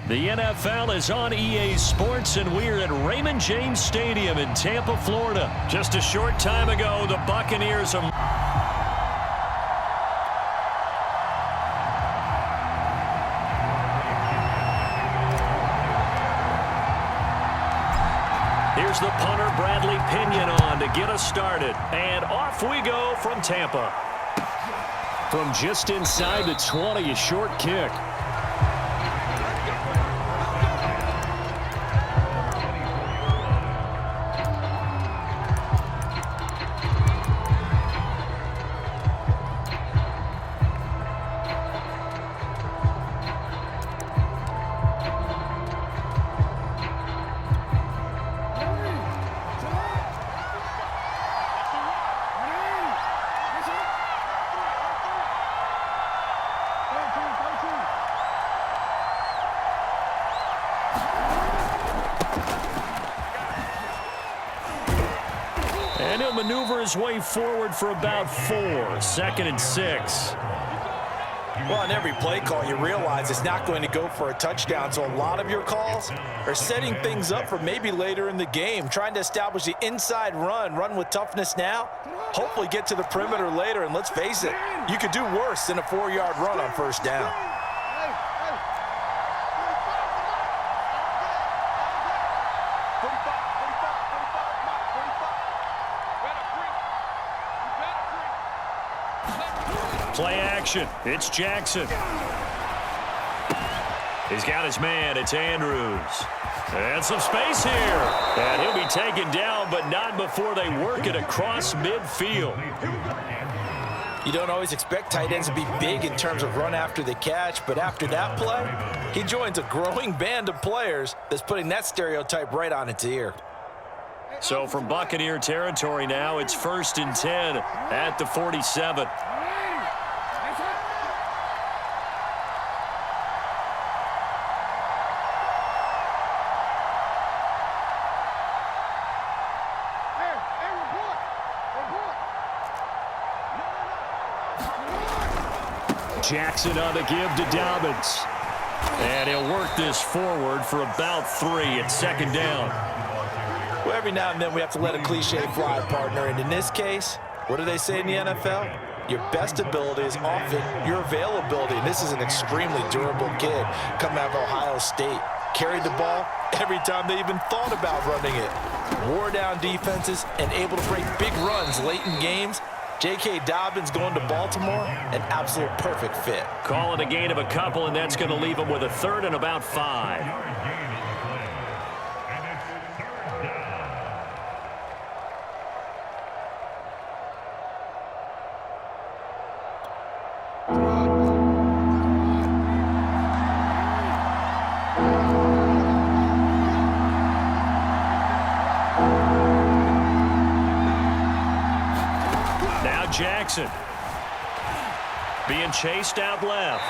The NFL is on EA Sports, and we're at Raymond James Stadium in Tampa, Florida. Just a short time ago, the Buccaneers are... Here's the punter, Bradley Pinion, on to get us started. And off we go from Tampa. From just inside the 20, a short kick. And he'll maneuver his way forward for about 4. 2nd and 6. Well, on every play call, you realize it's not going to go for a touchdown. So a lot of your calls are setting things up for maybe later in the game, trying to establish the inside run with toughness now, hopefully get to the perimeter later. And let's face it, you could do worse than a 4-yard run on first down. Play action. It's Jackson. He's got his man. It's Andrews. And some space here. And he'll be taken down, but not before they work it across midfield. You don't always expect tight ends to be big in terms of run after the catch, but after that play, he joins a growing band of players that's putting that stereotype right on its ear. So from Buccaneer territory now, it's 1st and 10 at the 47. Jackson on the give to Dobbins. And he'll work this forward for about 3 at 2nd down. Well, every now and then we have to let a cliche fly, partner. And in this case, what do they say in the NFL? Your best ability is often your availability. And this is an extremely durable kid coming out of Ohio State. Carried the ball every time they even thought about running it. Wore down defenses and able to break big runs late in games. J.K. Dobbins going to Baltimore, an absolute perfect fit. Call it a gain of a couple, and that's going to leave him with a 3rd and about 5. Jackson being chased out left.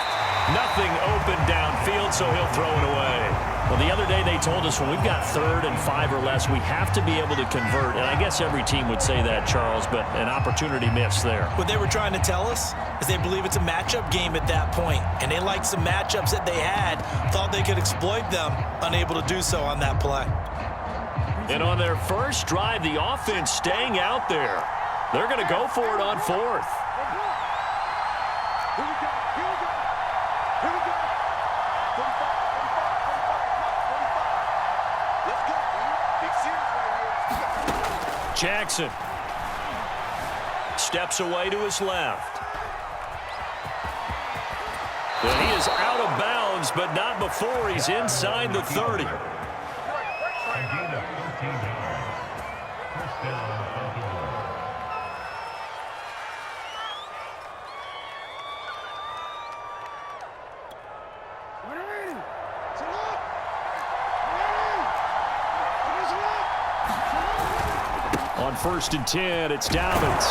Nothing open downfield, so he'll throw it away. Well, the other day they told us when we've got 3rd and 5 or less, we have to be able to convert. And I guess every team would say that, Charles, but an opportunity missed there. What they were trying to tell us is they believe it's a matchup game at that point, and they liked some matchups that they had, thought they could exploit them, unable to do so on that play. And on their first drive, the offense staying out there. They're going to go for it on 4th. Jackson steps away to his left. And he is out of bounds, but not before he's inside the 30. On 1st and 10, it's Dobbins.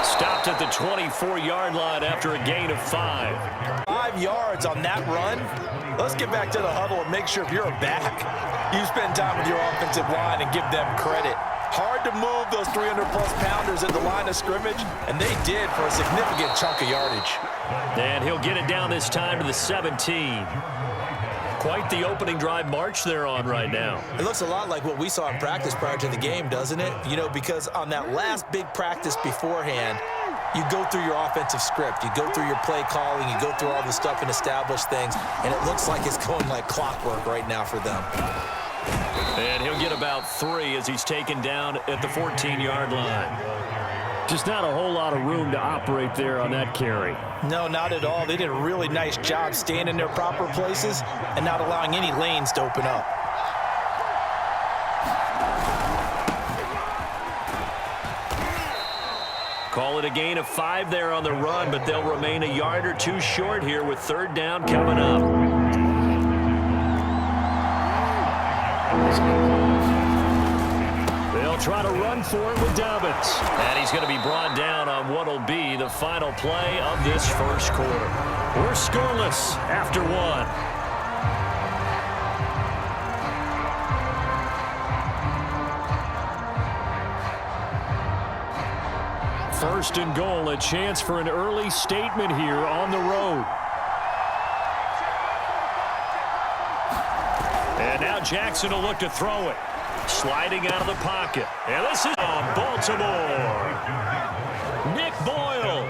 Stopped at the 24-yard line after a gain of 5. 5 yards on that run. Let's get back to the huddle and make sure if you're a back, you spend time with your offensive line and give them credit. Hard to move those 300-plus pounders at the line of scrimmage, and they did for a significant chunk of yardage. And he'll get it down this time to the 17. quite the opening drive march they're on right now. It looks a lot like what we saw in practice prior to the game, doesn't it? You know, because on that last big practice beforehand, you go through your offensive script. You go through your play calling. You go through all the stuff and establish things. And it looks like it's going like clockwork right now for them. And he'll get about 3 as he's taken down at the 14-yard line. Just not a whole lot of room to operate there on that carry. No, not at all. They did a really nice job staying in their proper places and not allowing any lanes to open up. Call it a gain of 5 there on the run, but they'll remain a yard or 2 short here with 3rd down coming up. They'll try to run for it with Dobbins. And he's going to be brought down on what will be the final play of this first quarter. We're scoreless after 1. First and goal, a chance for an early statement here on the road. And now Jackson will look to throw it. Sliding out of the pocket. And this is Baltimore. Nick Boyle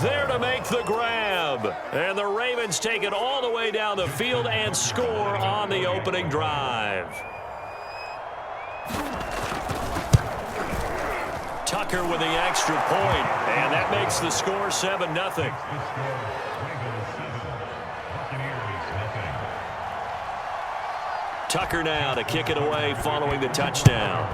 there to make the grab. And the Ravens take it all the way down the field and score on the opening drive. Tucker with the extra point, and that makes the score 7-0. Tucker now to kick it away following the touchdown.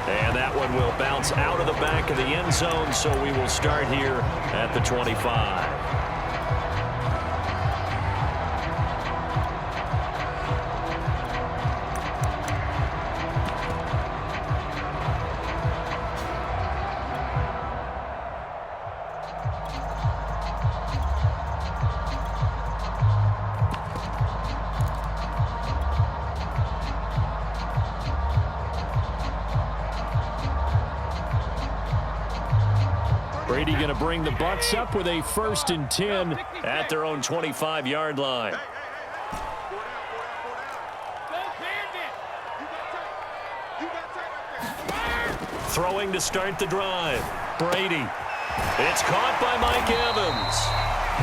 And that one will bounce out of the back of the end zone, so we will start here at the 25. Brady going to bring the Bucs up with a 1st and 10 at their own 25-yard line. Throwing to start the drive. Brady. It's caught by Mike Evans.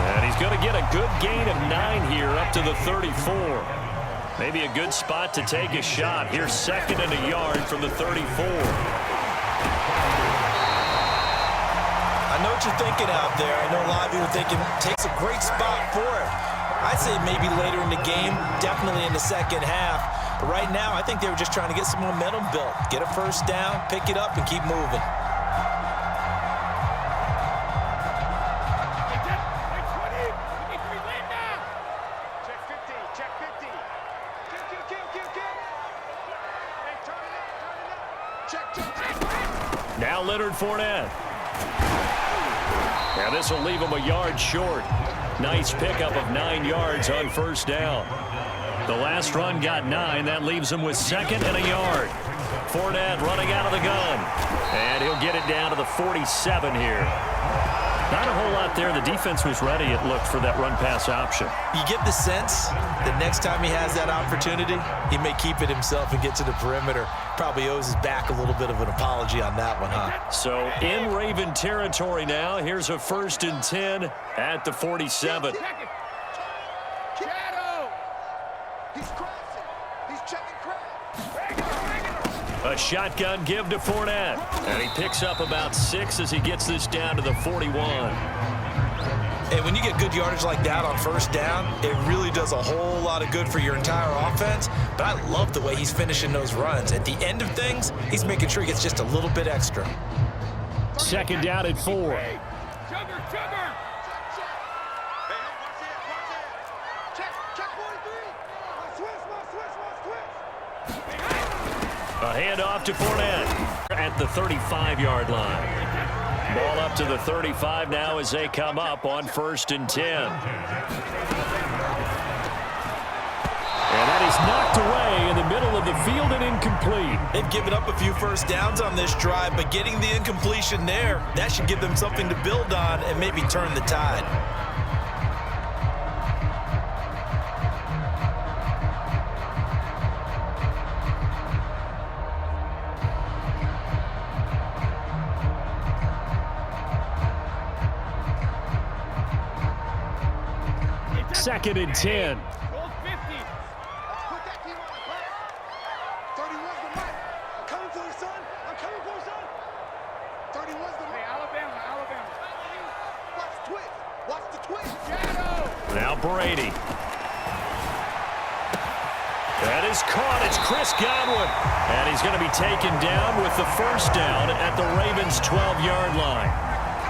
And he's going to get a good gain of 9 here up to the 34. Maybe a good spot to take a shot. Here's 2nd and a yard from the 34. I know what you're thinking out there. I know a lot of you are thinking, takes a great spot for it. I'd say maybe later in the game, definitely in the second half. But right now, I think they were just trying to get some momentum built. Get a 1st down, pick it up, and keep moving. Now Leonard Fournette. Now this will leave him a yard short. Nice pickup of 9 yards on 1st down. The last run got 9. That leaves him with 2nd and a yard. Fournette running out of the gun. And he'll get it down to the 47 here. Not a whole lot there. The defense was ready, it looked, for that run-pass option. You get the sense that next time he has that opportunity, he may keep it himself and get to the perimeter. Probably owes his back a little bit of an apology on that one, huh? So in Raven territory now. Here's a 1st and 10 at the 47. A shotgun give to Fournette. And he picks up about 6 as he gets this down to the 41. And when you get good yardage like that on 1st down, it really does a whole lot of good for your entire offense. But I love the way he's finishing those runs. At the end of things, he's making sure he gets just a little bit extra. 2nd down at 4. A handoff to Fournette at the 35-yard line. Ball up to the 35 now as they come up on 1st and 10. And that is knocked away in the middle of the field and incomplete. They've given up a few 1st downs on this drive, but getting the incompletion there, that should give them something to build on and maybe turn the tide. 2nd and 10. Now Brady. That is caught. It's Chris Godwin. And he's going to be taken down with the first down at the Ravens' 12-yard line.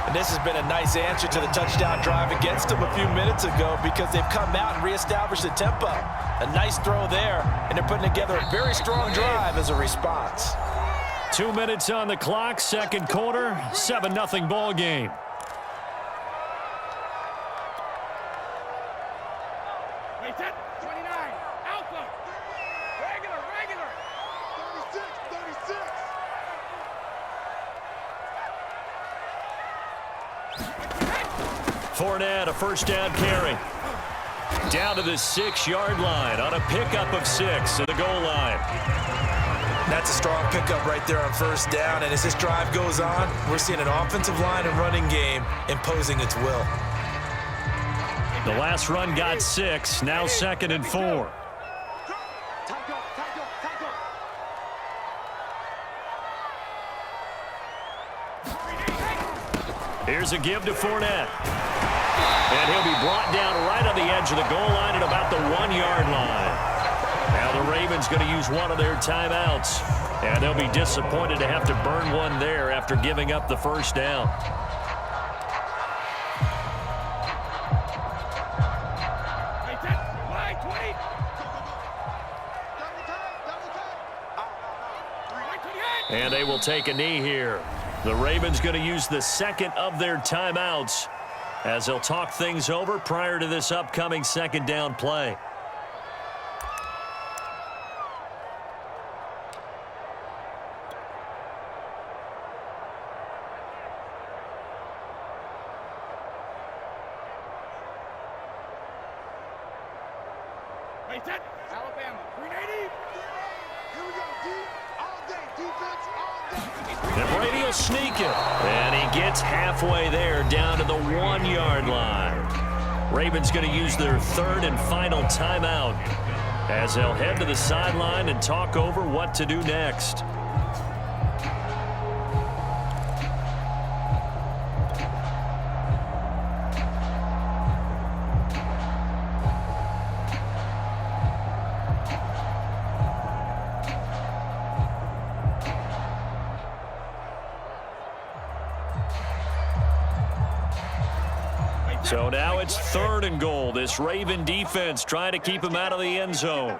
And this has been a nice answer to the touchdown drive against them a few minutes ago because they've come out and reestablished the tempo. A nice throw there, and they're putting together a very strong drive as a response. 2 minutes on the clock, second quarter, 7-0 ball game. Fournette, a first down carry. Down to the 6-yard line on a pickup of 6 to the goal line. That's a strong pickup right there on first down, and as this drive goes on, we're seeing an offensive line and running game imposing its will. The last run got 6, now 2nd and 4. Here's a give to Fournette. And he'll be brought down right on the edge of the goal line at about the 1-yard line. Now the Ravens going to use one of their timeouts. And they'll be disappointed to have to burn one there after giving up the first down. And they will take a knee here. The Ravens going to use the second of their timeouts as they'll talk things over prior to this upcoming second down play. Alabama, 380. Here we go, D. All day, defense, all day. And Brady will sneak it. And he gets halfway there down to the 1-yard line. Ravens going to use their third and final timeout as they'll head to the sideline and talk over what to do next. So now it's 3rd and goal. This Raven defense trying to keep him out of the end zone.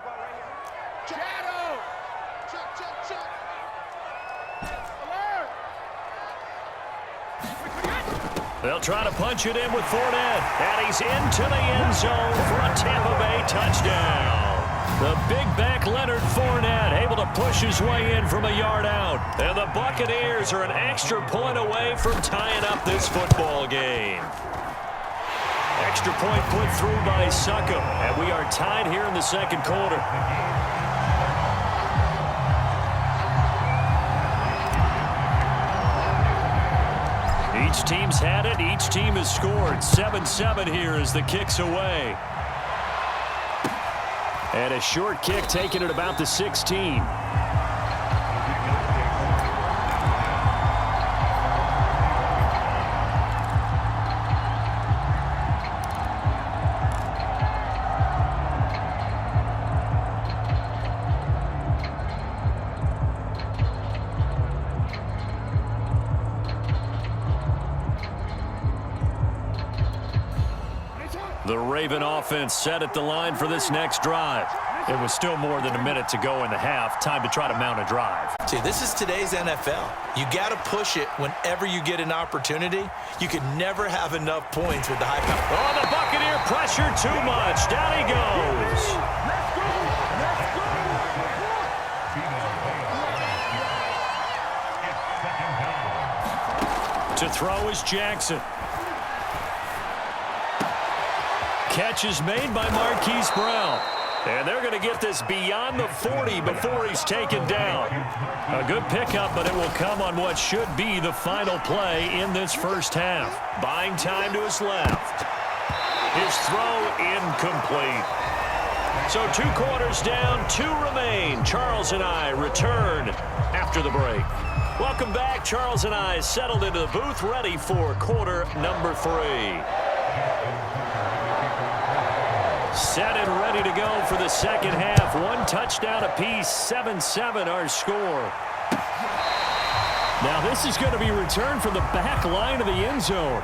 They'll try to punch it in with Fournette. And he's into the end zone for a Tampa Bay touchdown. The big back Leonard Fournette able to push his way in from a yard out. And the Buccaneers are an extra point away from tying up this football game. Extra point put through by Succop, and we are tied here in the second quarter. Each team's had it. Each team has scored. 7-7 here as the kick's away. And a short kick taken at about the 16. The Raven offense set at the line for this next drive. It was still more than a minute to go in the half. Time to try to mount a drive. See, this is today's NFL. You got to push it whenever you get an opportunity. You could never have enough points with the high power. Oh, the Buccaneer pressure too much. Down he goes. To throw is Jackson. Catch is made by Marquise Brown. And they're going to get this beyond the 40 before he's taken down. A good pickup, but it will come on what should be the final play in this first half. Buying time to his left. His throw incomplete. So 2 quarters down, 2 remain. Charles and I return after the break. Welcome back. Charles and I settled into the booth, ready for quarter number 3. Set and ready to go for the second half. 1 touchdown apiece, 7-7 our score. Now this is going to be returned from the back line of the end zone.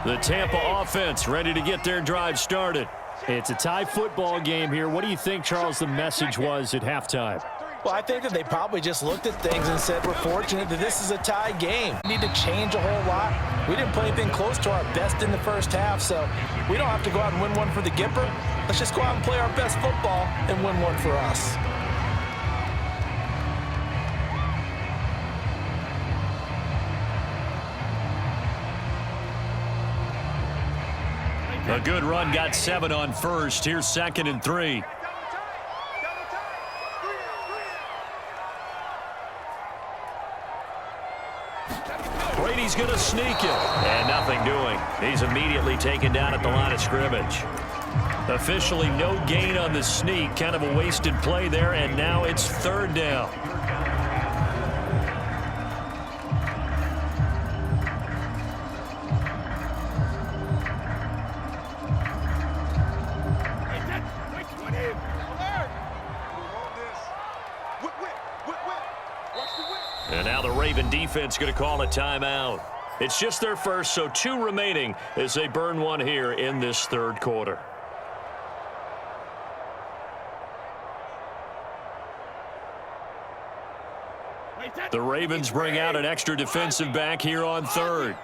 The Tampa offense ready to get their drive started. It's a tie football game here. What do you think, Charles, the message was at halftime? Well, I think that they probably just looked at things and said, we're fortunate that this is a tie game. We need to change a whole lot. We didn't play anything close to our best in the first half, so we don't have to go out and win one for the Gipper. Let's just go out and play our best football and win one for us. A good run, got 7 on first. Here's 2nd and 3. Brady's going to sneak it. And nothing doing. He's immediately taken down at the line of scrimmage. Officially no gain on the sneak. Kind of a wasted play there, and now it's 3rd down. And now the Raven defense going to call a timeout. It's just their first, so 2 remaining as they burn 1 here in this 3rd quarter. The Ravens bring out an extra defensive back here on 3rd.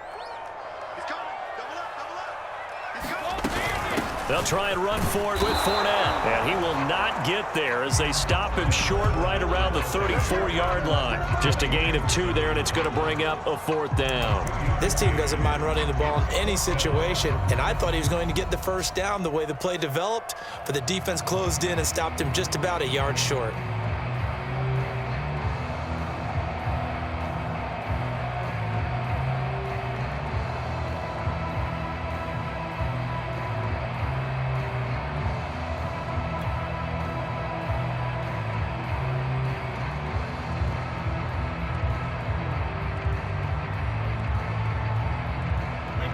They'll try and run for it with Fournette. And he will not get there as they stop him short right around the 34-yard line. Just a gain of 2 there, and it's going to bring up a 4th down. This team doesn't mind running the ball in any situation, and I thought he was going to get the 1st down the way the play developed, but the defense closed in and stopped him just about a yard short.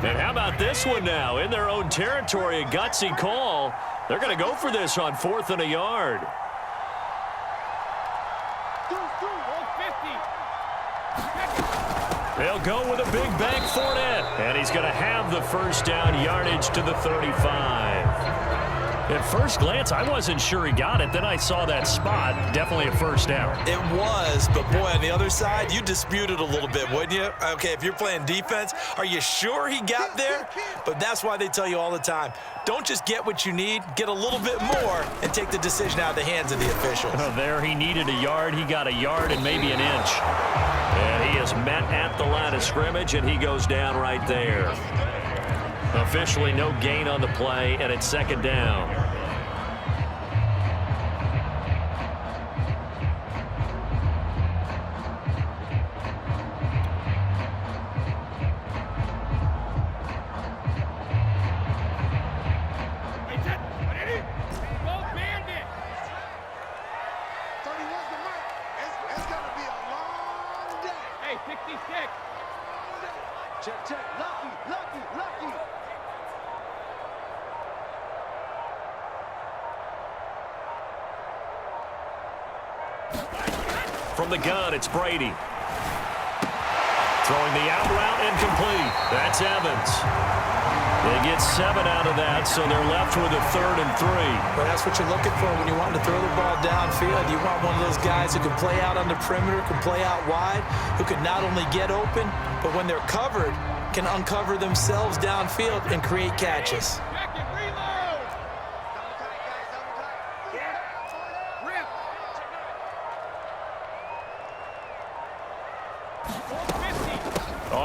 And how about this one now? In their own territory, a gutsy call. They're going to go for this on 4th and a yard. They'll go with a big bank Fournette. And he's going to have the 1st down, yardage to the 35. At first glance, I wasn't sure he got it. Then I saw that spot. Definitely a 1st down. It was, but boy, on the other side, you disputed a little bit, wouldn't you? Okay, if you're playing defense, are you sure he got there? But that's why they tell you all the time, don't just get what you need, get a little bit more, and take the decision out of the hands of the officials. There he needed a yard. He got a yard and maybe an inch. And he is met at the line of scrimmage, and he goes down right there. Officially no gain on the play, and it's 2nd down. From the gun, it's Brady. Throwing the out route incomplete. That's Evans. They get 7 out of that, so they're left with a 3rd and 3. Well, that's what you're looking for when you want to throw the ball downfield. You want one of those guys who can play out on the perimeter, can play out wide, who can not only get open, but when they're covered, can uncover themselves downfield and create catches.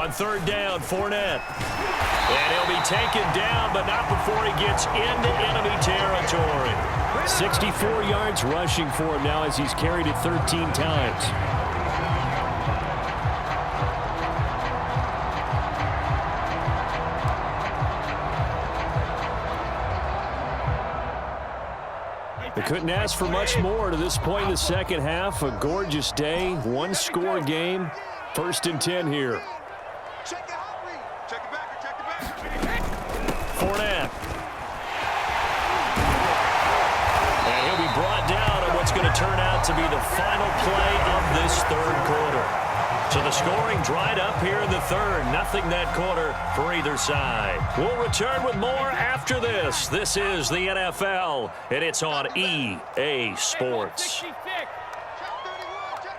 On third down, Fournette. And he'll be taken down, but not before he gets into enemy territory. 64 yards rushing for him now as he's carried it 13 times. They couldn't ask for much more to this point in the second half. A gorgeous day, one-score game. 1st and 10 here. Check the hot read. Check it back. Check it back. Fournette. And he'll be brought down on what's going to turn out to be the final play of this third quarter. So the scoring dried up here in the third. Nothing that quarter for either side. We'll return with more after this. This is the NFL, and it's on EA Sports. Check 31. Check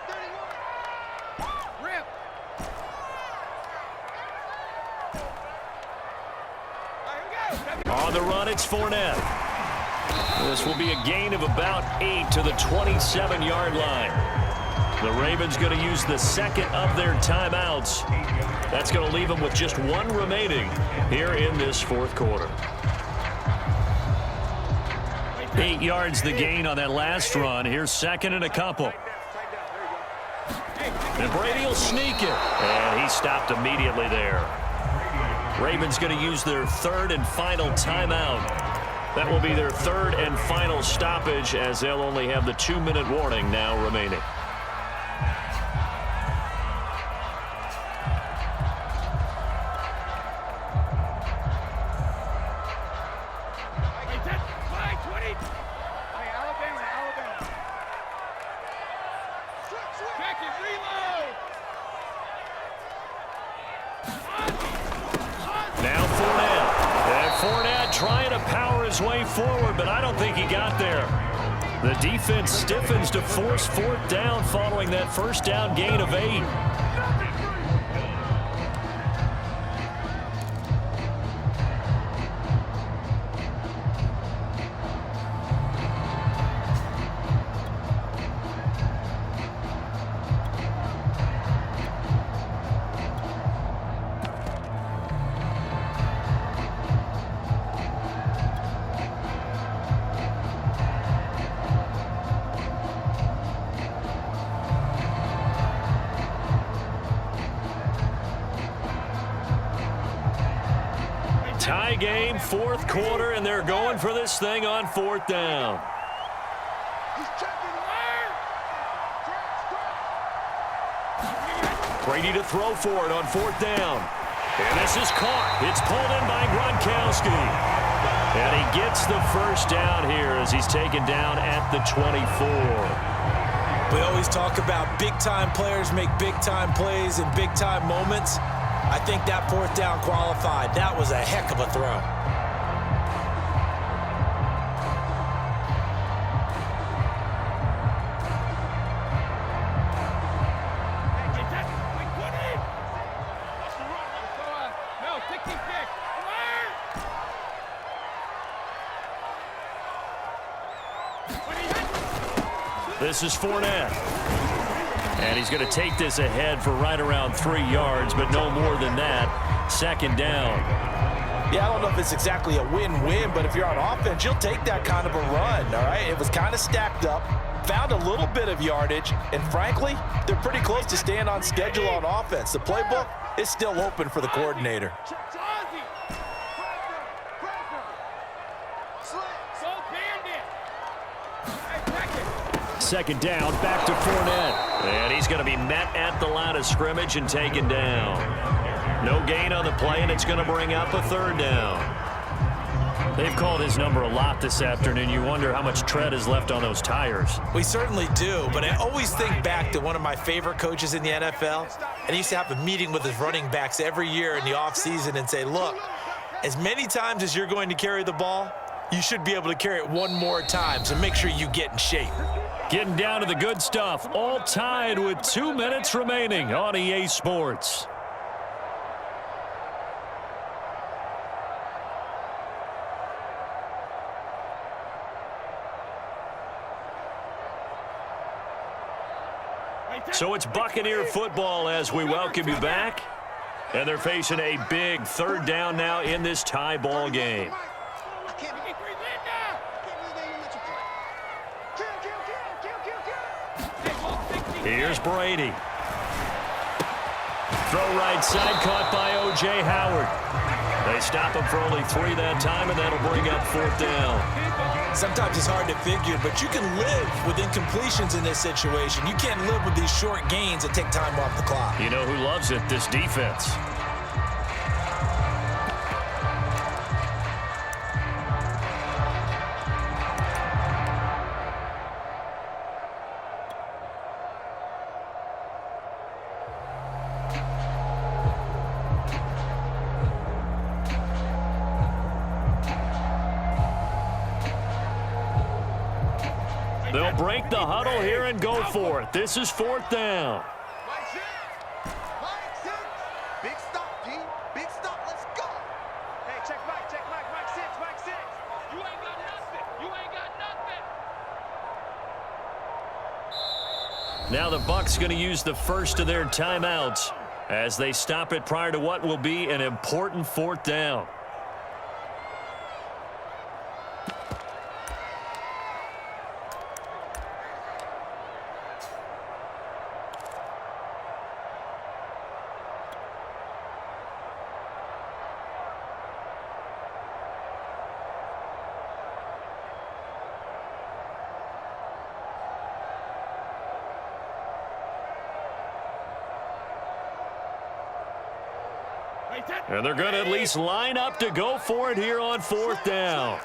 31. Rip. On the run, it's Fournette. This will be a gain of about 8 to the 27-yard line. The Ravens going to use the second of their timeouts. That's going to leave them with just one remaining here in this fourth quarter. 8 yards the gain on that last run. Here's second and a couple. And Brady will sneak it. And he stopped immediately there. Ravens going to use their third and final timeout. That will be their third and final stoppage as they'll only have the 2-minute warning now remaining. Now Fournette. And Fournette trying to power his way forward, but I don't think he got there. The defense stiffens to force fourth down following that first down gain of 8. Tie game, fourth quarter, and they're going for this thing on fourth down. He's checking where? Brady to throw for it on fourth down. And this is caught. It's pulled in by Gronkowski. And he gets the first down here as he's taken down at the 24. We always talk about big-time players make big-time plays in big-time moments. I think that fourth down qualified. That was a heck of a throw. This is Fournette. And he's going to take this ahead for right around 3 yards, but no more than that. Second down. Yeah, I don't know if it's exactly a win-win, but if you're on offense, you'll take that kind of a run, all right? It was kind of stacked up, found a little bit of yardage, and frankly, they're pretty close to staying on schedule on offense. The playbook is still open for the coordinator. Second down, back to Fournette. And he's going to be met at the line of scrimmage and taken down. No gain on the play, and it's going to bring up a third down. They've called his number a lot this afternoon. You wonder how much tread is left on those tires. We certainly do, but I always think back to one of my favorite coaches in the NFL, and he used to have a meeting with his running backs every year in the offseason and say, look, as many times as you're going to carry the ball, you should be able to carry it one more time, so make sure you get in shape. Getting down to the good stuff, all tied with 2 minutes remaining on EA Sports. So it's Buccaneer football as we welcome you back. And they're facing a big 3rd down now in this tie ball game. Here's Brady. Throw right side, caught by O.J. Howard. They stop him for only 3 that time, and that'll bring up 4th down. Sometimes it's hard to figure, but you can live with incompletions in this situation. You can't live with these short gains that take time off the clock. You know who loves it? This defense. They'll break the huddle here and go for it. This is 4th down. Mike 6. Mike 6. Big stop, G. Big stop. Let's go. Hey, check Mike. Check Mike. Mike 6. Mike 6. You ain't got nothing. You ain't got nothing. Now the Bucs going to use the first of their timeouts as they stop it prior to what will be an important 4th down. And they're going to at least line up to go for it here on 4th down.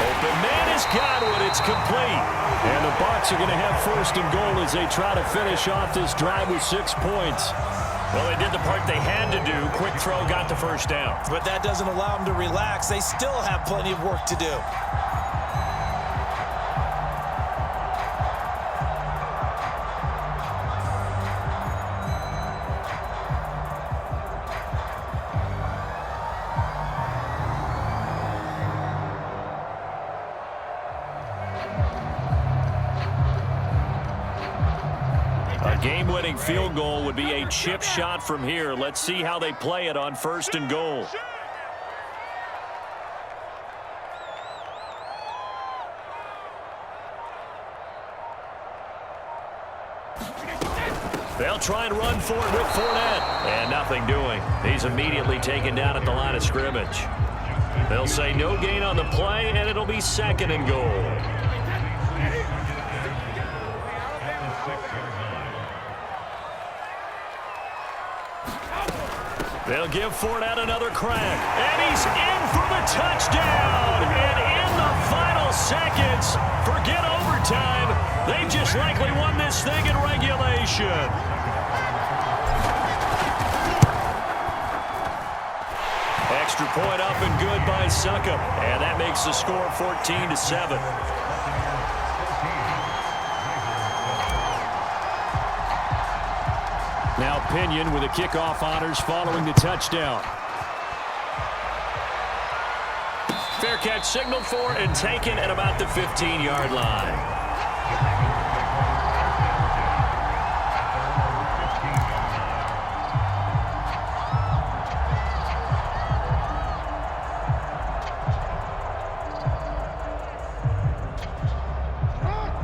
Open man has got it. It's complete. And the Bucs are going to have 1st and goal as they try to finish off this drive with 6 points. Well, they did the part they had to do. Quick throw got the 1st down. But that doesn't allow them to relax. They still have plenty of work to do. Game-winning field goal would be a chip shot from here. Let's see how they play it on 1st and goal. They'll try and run for it with Fournette. And nothing doing. He's immediately taken down at the line of scrimmage. They'll say no gain on the play, and it'll be 2nd and goal. They'll give Fournette another crack. And he's in for the touchdown. And in the final seconds, forget overtime. They just likely won this thing in regulation. Extra point up and good by Succop. And that makes the score 14-7. Now Pinion with the kickoff honors following the touchdown. Fair catch signaled for and taken at about the 15-yard line.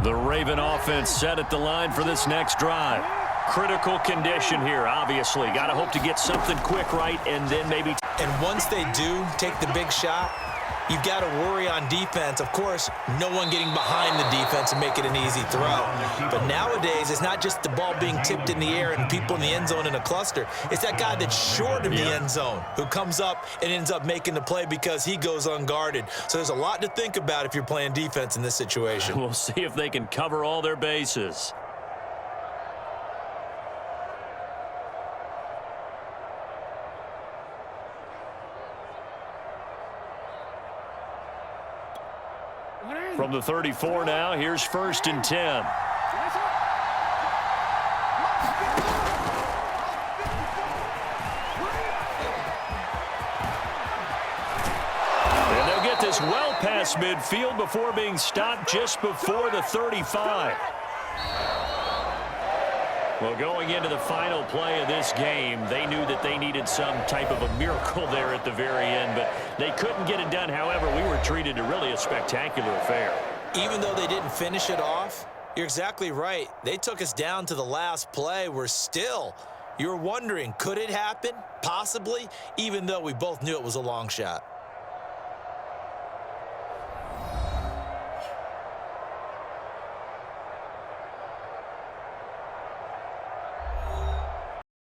The Raven offense set at the line for this next drive. Critical condition here, obviously. Got to hope to get something quick right and then maybe... And once they do take the big shot, you've got to worry on defense. Of course, no one getting behind the defense and make it an easy throw. But nowadays, it's not just the ball being tipped in the air and people in the end zone in a cluster. It's that guy that's short of the end zone who comes up and ends up making the play because he goes unguarded. So there's a lot to think about if you're playing defense in this situation. We'll see if they can cover all their bases. From the 34 now, here's 1st and 10. this well past midfield before being stopped just before the 35. Well, going into the final play of this game, they knew that they needed some type of a miracle there at the very end, but they couldn't get it done. However, we were treated to really a spectacular affair. Even though they didn't finish it off, you're exactly right. They took us down to the last play. You're wondering, could it happen? Possibly, even though we both knew it was a long shot.